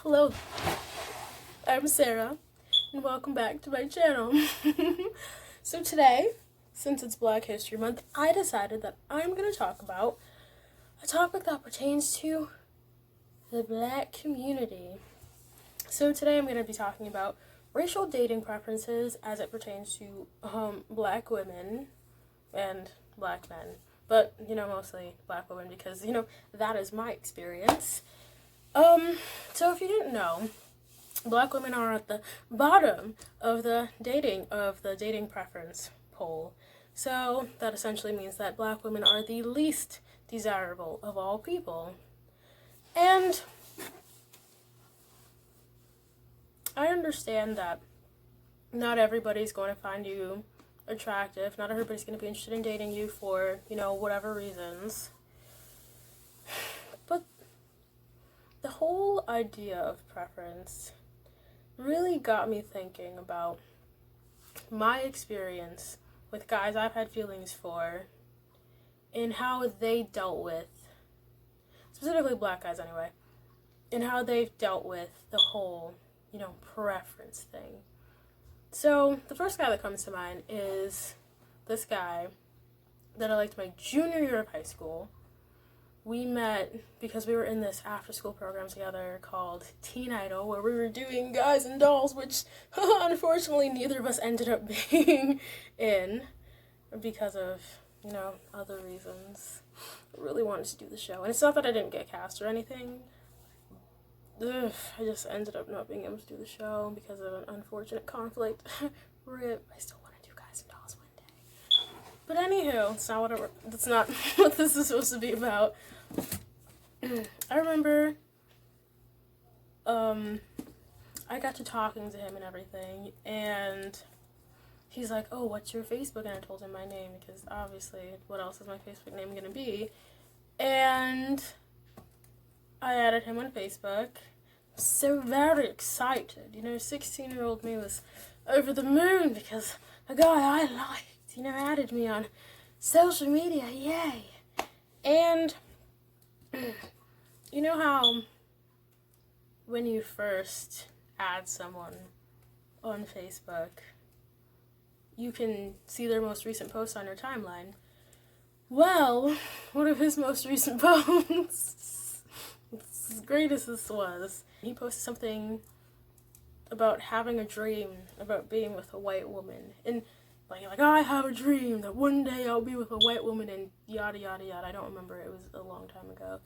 Hello, I'm Sarah, and welcome back to my channel. So today, since it's Black History Month, I decided that I'm going to talk about a topic that pertains to the Black community. So today I'm going to be talking about racial dating preferences as it pertains to Black women and Black men. But, mostly Black women because, that is my experience. So if you didn't know, Black women are at the bottom of the dating preference poll. So that essentially means that Black women are the least desirable of all people. And I understand that not everybody's going to find you attractive. Not everybody's going to be interested in dating you for, whatever reasons. But the whole idea of preference really got me thinking about my experience with guys I've had feelings for and how they dealt with, specifically Black guys anyway, and how they've dealt with the whole, preference thing. So the first guy that comes to mind is this guy that I liked my junior year of high school. We met because we were in this after-school program together called Teen Idol, where we were doing Guys and Dolls, which unfortunately neither of us ended up being in because of, other reasons. I really wanted to do the show. And it's not that I didn't get cast or anything. I just ended up not being able to do the show because of an unfortunate conflict. RIP. I still want to do Guys and Dolls one day. But anywho, that's not what this is supposed to be about. I remember, I got to talking to him and everything, and he's like, oh, what's your Facebook? And I told him my name, because obviously, what else is my Facebook name gonna be? And I added him on Facebook. So very excited, 16-year-old me was over the moon because a guy I liked, added me on social media, yay. And you know how when you first add someone on Facebook, you can see their most recent post on your timeline? Well, one of his most recent posts, as great as this was, he posted something about having a dream about being with a white woman. And like, I have a dream that one day I'll be with a white woman and yada, yada, yada. I don't remember. It was a long time ago.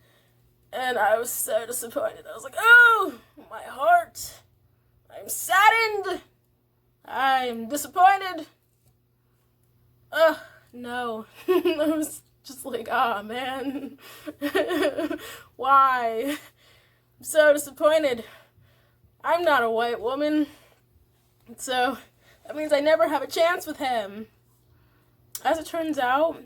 And I was so disappointed. I was like, oh, my heart. I'm saddened. I'm disappointed. Ugh, no. I was just like, man. Why? I'm so disappointed. I'm not a white woman. So that means I never have a chance with him. As it turns out,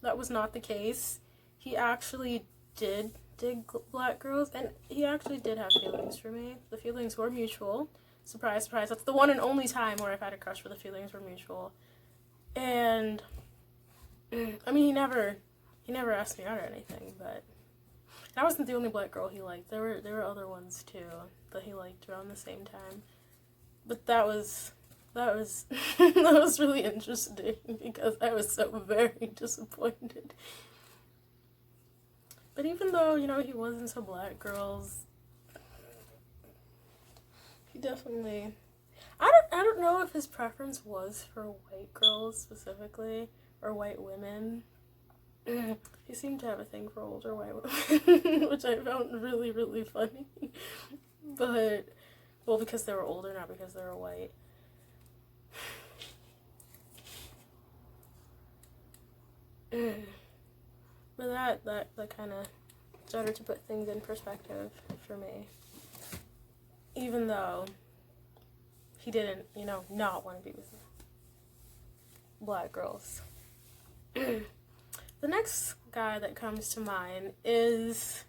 that was not the case. He actually did dig Black girls, and he actually did have feelings for me. The feelings were mutual. Surprise, surprise. That's the one and only time where I've had a crush where the feelings were mutual. And I mean, he never asked me out or anything, but I wasn't the only Black girl he liked. There were other ones too that he liked around the same time. But that was that was really interesting because I was so very disappointed. But even though, he was into Black girls, he definitely, I don't know if his preference was for white girls specifically or white women. He seemed to have a thing for older white women, which I found really, really funny. But, well, because they were older, not because they were white. But that kind of started to put things in perspective for me. Even though he didn't, not want to be with Black girls. The next guy that comes to mind is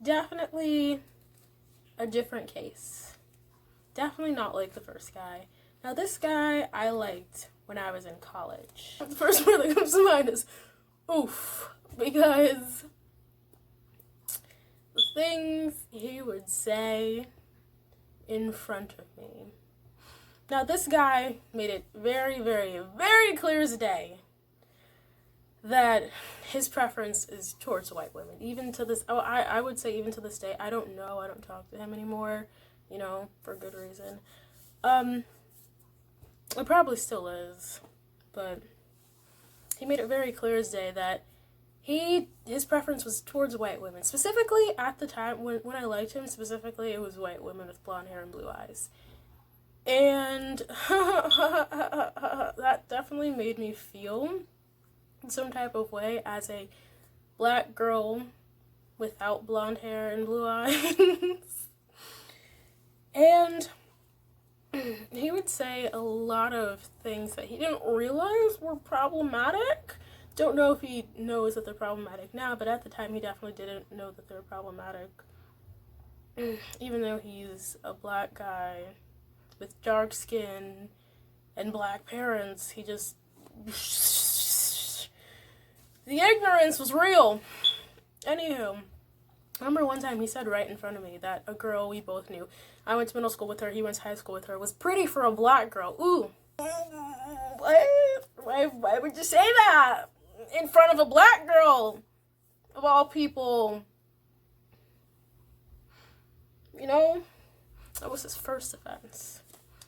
definitely a different case. Definitely not like the first guy. Now, this guy I liked when I was in college. The first word that comes to mind is oof, because the things he would say in front of me. Now, this guy made it very, very, very clear as day that his preference is towards white women. Even to this, I would say even to this day, I don't know, I don't talk to him anymore, for good reason. It probably still is, but he made it very clear as day that his preference was towards white women. Specifically, at the time, when I liked him, specifically, it was white women with blonde hair and blue eyes. And that definitely made me feel some type of way as a black girl without blonde hair and blue eyes. And he would say a lot of things that he didn't realize were problematic. Don't know if he knows that they're problematic now, but at the time he definitely didn't know that they were problematic. Even though he's a black guy with dark skin and black parents, he just... the ignorance was real. Anywho, I remember one time he said right in front of me that a girl we both knew, I went to middle school with her, he went to high school with her, was pretty for a black girl. Ooh. Why would you say that? In front of a black girl, of all people. That was his first offense.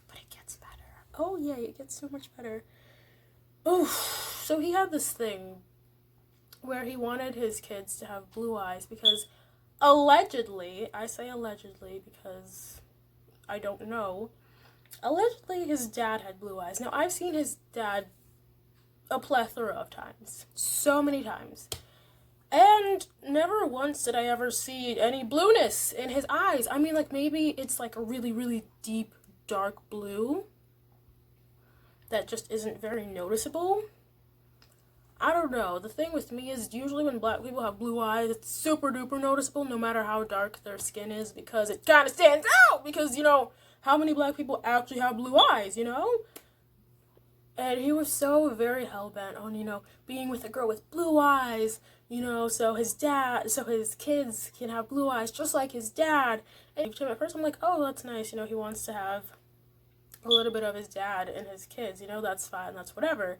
But it gets better. Oh yeah, it gets so much better. Ooh, so he had this thing where he wanted his kids to have blue eyes because allegedly, I say allegedly because I don't know, allegedly his dad had blue eyes. Now, I've seen his dad a plethora of times. So many times. And never once did I ever see any blueness in his eyes. I mean, maybe it's a really, really deep, dark blue that just isn't very noticeable. I don't know. The thing with me is usually when black people have blue eyes, it's super duper noticeable no matter how dark their skin is because it kind of stands out because, how many black people actually have blue eyes, And he was so very hell-bent on, being with a girl with blue eyes, so his kids can have blue eyes just like his dad. And at first I'm like, oh, that's nice, he wants to have a little bit of his dad and his kids, that's fine, that's whatever.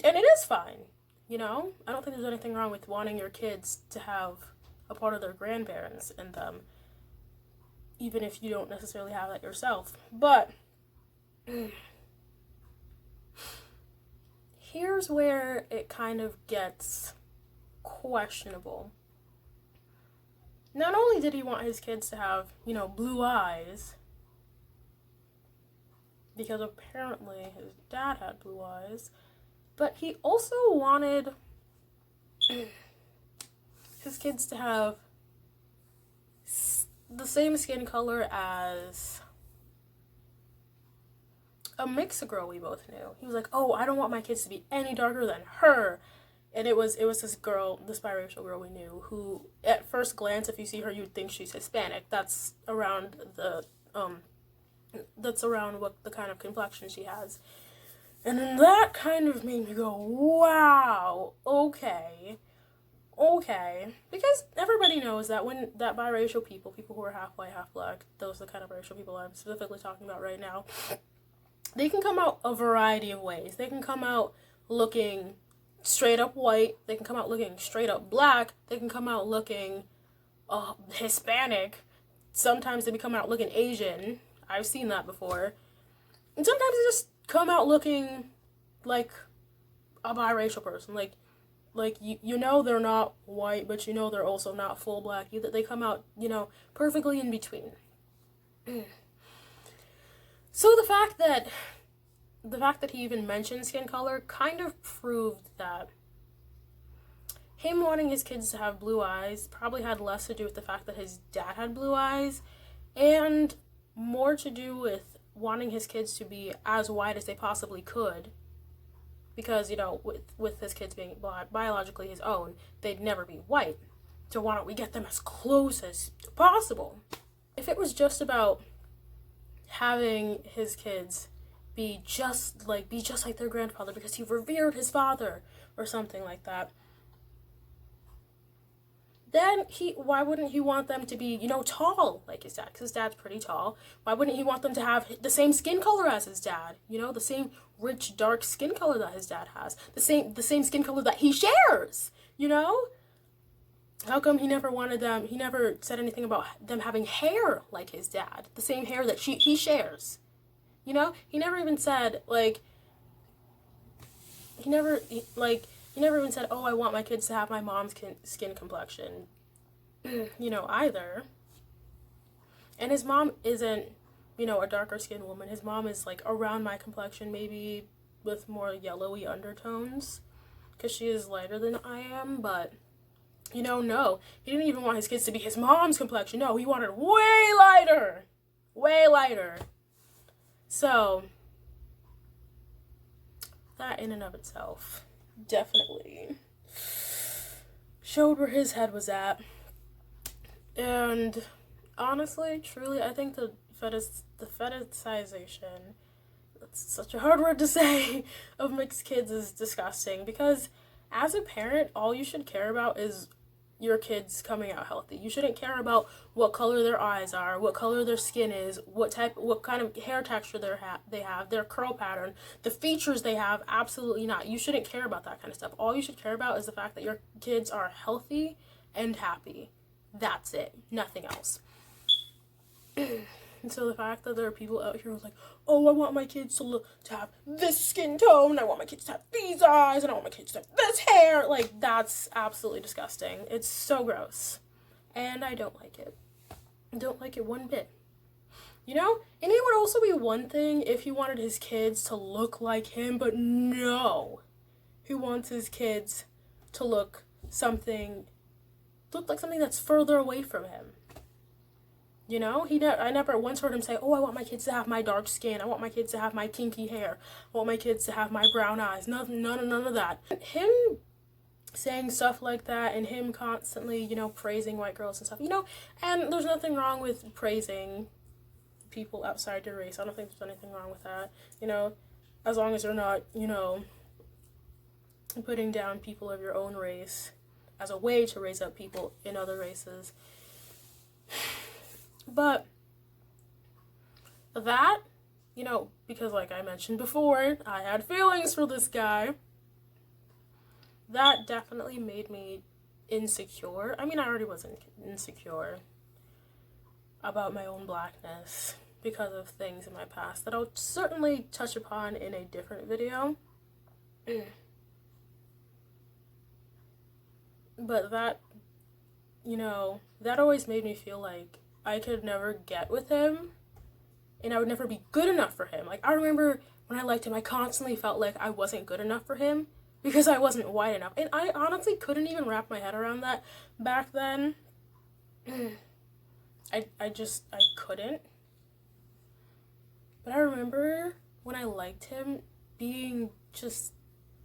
And it is fine, I don't think there's anything wrong with wanting your kids to have a part of their grandparents in them, even if you don't necessarily have that yourself. But here's where it kind of gets questionable. Not only did he want his kids to have, blue eyes, because apparently his dad had blue eyes, but he also wanted his kids to have the same skin color as a mixed girl we both knew. He was like, oh, I don't want my kids to be any darker than her. And it was this girl, this biracial girl we knew, who at first glance, if you see her, you'd think she's Hispanic. That's around what the kind of complexion she has. And then that kind of made me go, wow, okay. Because everybody knows that when that biracial people who are half white, half black, those are the kind of racial people I'm specifically talking about right now, they can come out a variety of ways. They can come out looking straight up white. They can come out looking straight up black. They can come out looking Hispanic. Sometimes they come out looking Asian. I've seen that before. And sometimes they just come out looking like a biracial person. Like they're not white, but they're also not full black. They come out, perfectly in between. So the fact that he even mentioned skin color kind of proved that him wanting his kids to have blue eyes probably had less to do with the fact that his dad had blue eyes and more to do with wanting his kids to be as white as they possibly could. Because, with his kids being biologically his own, they'd never be white. So why don't we get them as close as possible? If it was just about having his kids be just like their grandfather because he revered his father or something like that, then why wouldn't he want them to be, tall like his dad? Because his dad's pretty tall. Why wouldn't he want them to have the same skin color as his dad? The same rich, dark skin color that his dad has. The same skin color that he shares, How come he never he never said anything about them having hair like his dad? The same hair that he shares. He never even said, he never even said, oh, I want my kids to have my mom's skin complexion, either. And his mom isn't, a darker skinned woman. His mom is, around my complexion, maybe with more yellowy undertones, because she is lighter than I am, but, no. He didn't even want his kids to be his mom's complexion. No, he wanted way lighter. Way lighter. So, that in and of itself definitely showed where his head was at. And honestly, truly, I think the fetishization, that's such a hard word to say, of mixed kids is disgusting, because as a parent, all you should care about is your kids coming out healthy. You shouldn't care about what color their eyes are, what color their skin is, what kind of hair texture they have, their curl pattern, the features they have. Absolutely not. You shouldn't care about that kind of stuff. All you should care about is the fact that your kids are healthy and happy. That's it. Nothing else. And so the fact that there are people out here who's like, oh, I want my kids to have this skin tone, I want my kids to have these eyes, and I want my kids to have this hair, that's absolutely disgusting. It's so gross. And I don't like it. I don't like it one bit. And it would also be one thing if he wanted his kids to look like him, but no. He wants his kids to look like something that's further away from him. I never once heard him say, oh, I want my kids to have my dark skin. I want my kids to have my kinky hair. I want my kids to have my brown eyes. None of that. Him saying stuff like that and him constantly, praising white girls and stuff, and there's nothing wrong with praising people outside your race. I don't think there's anything wrong with that, as long as you're not, putting down people of your own race as a way to raise up people in other races. But that, because like I mentioned before, I had feelings for this guy. That definitely made me insecure. I mean, I already was insecure about my own blackness because of things in my past that I'll certainly touch upon in a different video. But that, that always made me feel like I could never get with him, and I would never be good enough for him. I remember when I liked him, I constantly felt like I wasn't good enough for him because I wasn't white enough. And I honestly couldn't even wrap my head around that back then. I couldn't. But I remember when I liked him being just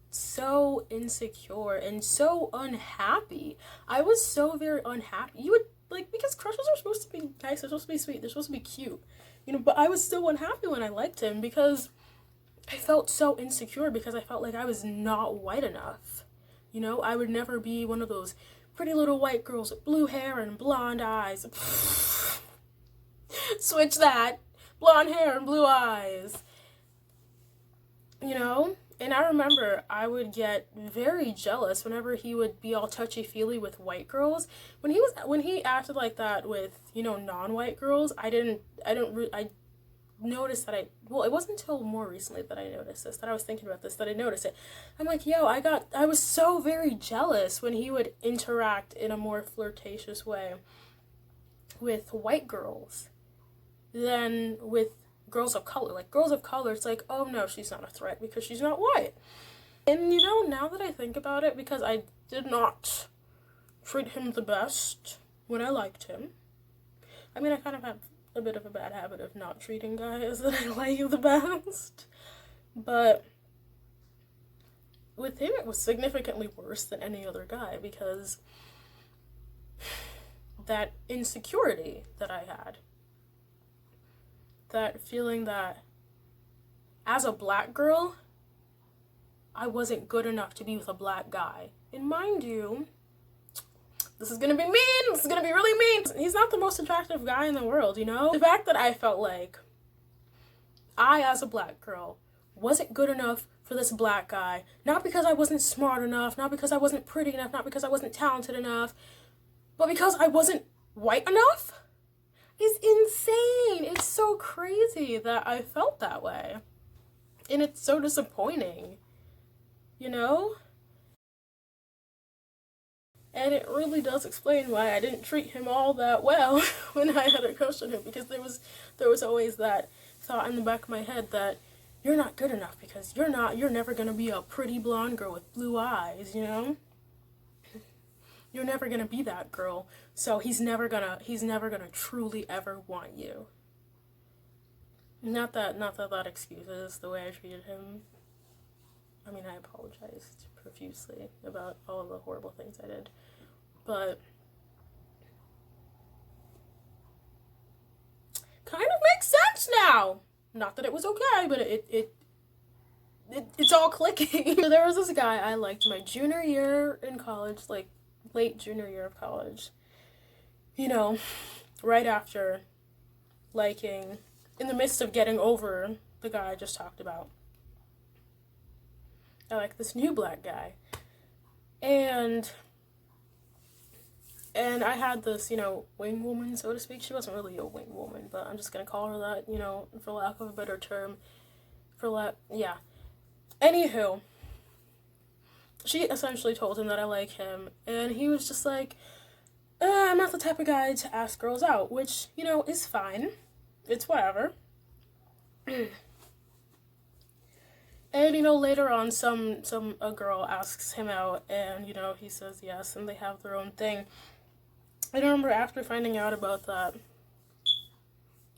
so insecure and so unhappy. I was so very unhappy. Because crushes are supposed to be nice, they're supposed to be sweet, they're supposed to be cute, but I was so unhappy when I liked him because I felt so insecure because I felt like I was not white enough. I would never be one of those pretty little white girls with blue hair and blonde eyes. Switch that. Blonde hair and blue eyes. And I remember I would get very jealous whenever he would be all touchy-feely with white girls. When he acted like that with, non-white girls, I noticed that it wasn't until more recently that I noticed this, that I was thinking about this, that I noticed it. I'm like, I was so very jealous when he would interact in a more flirtatious way with white girls than with girls of color. Girls of color, it's like, oh no, she's not a threat because she's not white. And now that I think about it, because I did not treat him the best when I liked him. I mean, I kind of have a bit of a bad habit of not treating guys that I like the best. But with him, it was significantly worse than any other guy because that insecurity that I had, that feeling that as a black girl, I wasn't good enough to be with a black guy. And mind you, This is gonna be mean. This is gonna be really mean. He's not the most attractive guy in the world, you know? The fact that I felt like I, as a black girl, wasn't good enough for this black guy, not because I wasn't smart enough, not because I wasn't pretty enough, not because I wasn't talented enough, but because I wasn't white enough, is insane. It's so crazy that I felt that way. And it's so disappointing, you know? And it really does explain why I didn't treat him all that well when I had a crush on him, because there was always that thought in the back of my head that you're not good enough because you're never gonna be a pretty blonde girl with blue eyes, you know? You're never gonna be that girl, so he's never gonna truly ever want you. Not that that excuses the way I treated him. I mean, I apologized profusely about all of the horrible things I did, but kind of makes sense now. Not that it was okay, but it's all clicking. So there was this guy I liked my junior year in college, like late junior year of college. You know, right after liking, in the midst of getting over the guy I just talked about. I like this new black guy. And I had this, you know, wing woman, so to speak. She wasn't really a wing woman, but I'm just gonna call her that, you know, for lack of a better term. Yeah. Anywho, she essentially told him that I like him, and he was just like, I'm not the type of guy to ask girls out, which, you know, is fine. It's whatever. And, you know, later on, a girl asks him out, and, you know, he says yes, and they have their own thing. I remember after finding out about that,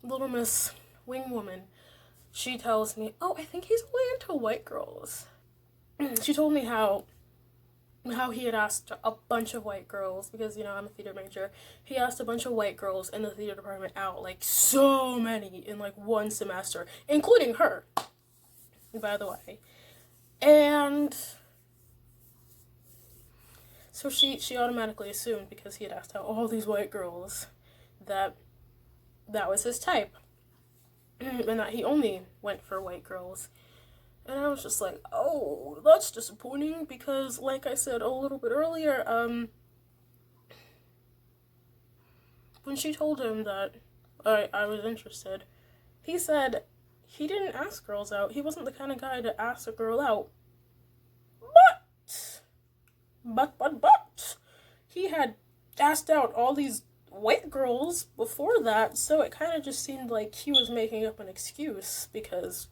little Miss Wing Woman, she tells me, oh, I think he's really into white girls. She told me how he had asked a bunch of white girls, because, you know, I'm a theater major. He asked a bunch of white girls in the theater department out, like, so many in, like, one semester, including her, by the way. And so she automatically assumed, because he had asked out all these white girls, that was his type, and that he only went for white girls. And I was just like, oh, that's disappointing, because, like I said a little bit earlier, when she told him that I was interested, he said he didn't ask girls out. He wasn't the kind of guy to ask a girl out. But, he had asked out all these white girls before that, so it kind of just seemed like he was making up an excuse, because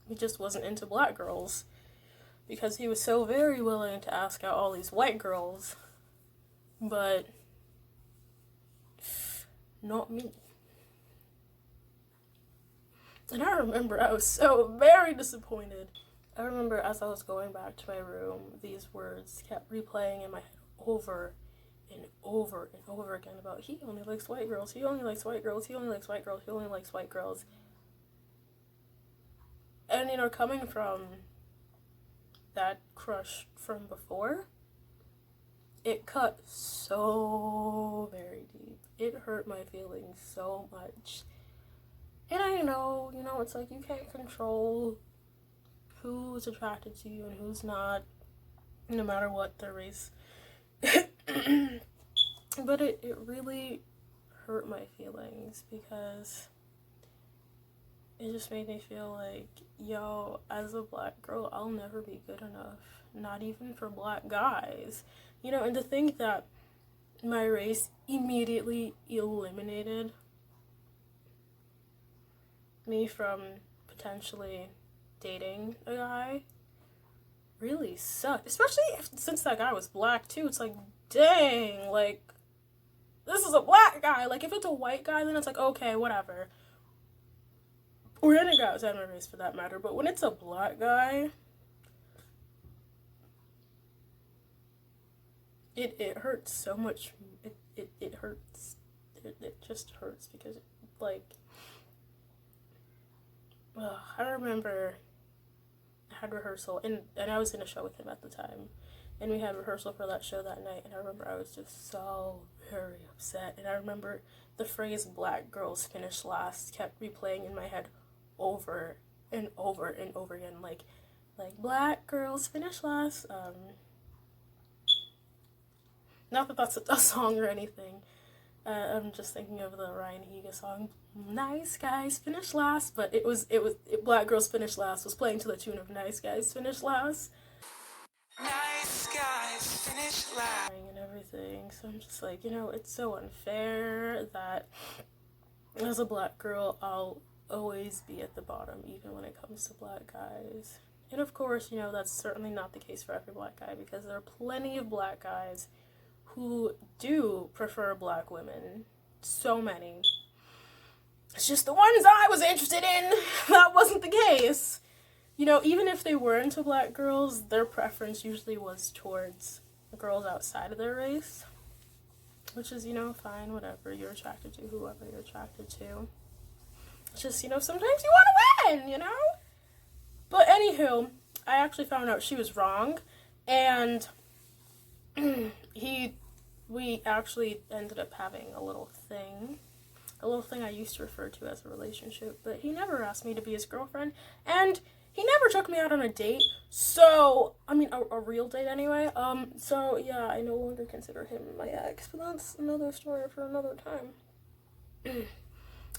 he just wasn't into black girls, because he was so very willing to ask out all these white girls, but not me. And I remember I was so very disappointed. I remember as I was going back to my room, these words kept replaying in my head over and over and over again about he only likes white girls, he only likes white girls, he only likes white girls, he only likes white girls. And, you know, coming from that crush from before, it cut so very deep. It hurt my feelings so much. And I know, you know, it's like you can't control who's attracted to you and who's not, no matter what their race. But it really hurt my feelings, because it just made me feel like, yo, as a black girl, I'll never be good enough. Not even for black guys. You know, and to think that my race immediately eliminated me from potentially dating a guy really sucked. Especially since that guy was black, too. It's like, dang, like, this is a black guy. Like, if it's a white guy, then it's like, okay, whatever. Or any guy outside my race, for that matter. But when it's a black guy, it hurts so much. It hurts. It just hurts, because, like, I remember I had rehearsal, and I was in a show with him at the time. and we had rehearsal for that show that night, and I remember I was just so very upset, and I remember the phrase "black girls finish last" kept replaying in my head over and over and over again, like black girls finish last. Not that that's a song or anything. I'm just thinking of the Ryan Higa song, "Nice Guys Finish Last," but Black Girls Finish Last was playing to the tune of "Nice Guys Finish Last." Nice guys finish last. And everything. So I'm just like, it's so unfair that as a black girl, I'll always be at the bottom, even when it comes to black guys. And of course, that's certainly not the case for every black guy, because there are plenty of black guys who do prefer black women. So many. It's just the ones I was interested in, that wasn't the case. Even if they were into black girls, their preference usually was towards girls outside of their race. Which is, fine, whatever. You're attracted to whoever you're attracted to. It's just, sometimes you want to win, But anywho, I actually found out she was wrong. And we actually ended up having a little thing I used to refer to as a relationship, but he never asked me to be his girlfriend, and he never took me out on a date, so, a real date anyway, so yeah, I no longer consider him my ex, but that's another story for another time.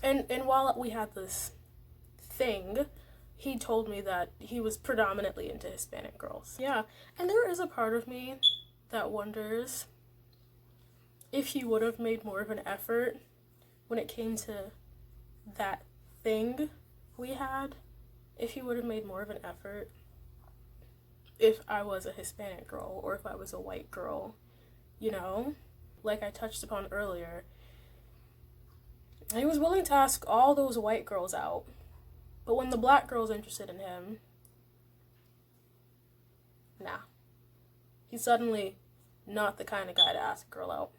And while we had this thing, he told me that he was predominantly into Hispanic girls. Yeah, and there is a part of me that wonders if he would have made more of an effort when it came to that thing we had, if he would have made more of an effort if I was a Hispanic girl or if I was a white girl, like I touched upon earlier. He was willing to ask all those white girls out, but when the black girl's interested in him, nah. He's suddenly not the kind of guy to ask a girl out.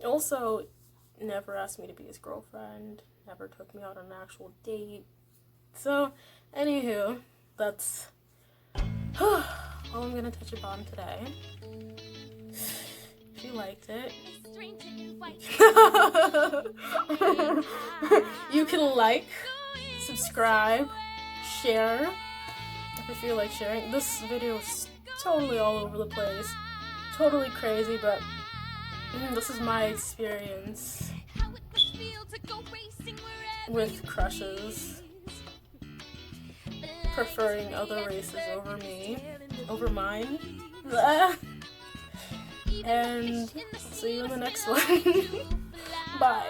Also, never asked me to be his girlfriend, never took me out on an actual date. So, anywho, that's all I'm gonna touch upon today. If you liked it, you can like, subscribe, share, if you feel like sharing. This video is totally all over the place, totally crazy, but this is my experience with crushes, preferring other races over mine, and see you in the next one. Bye.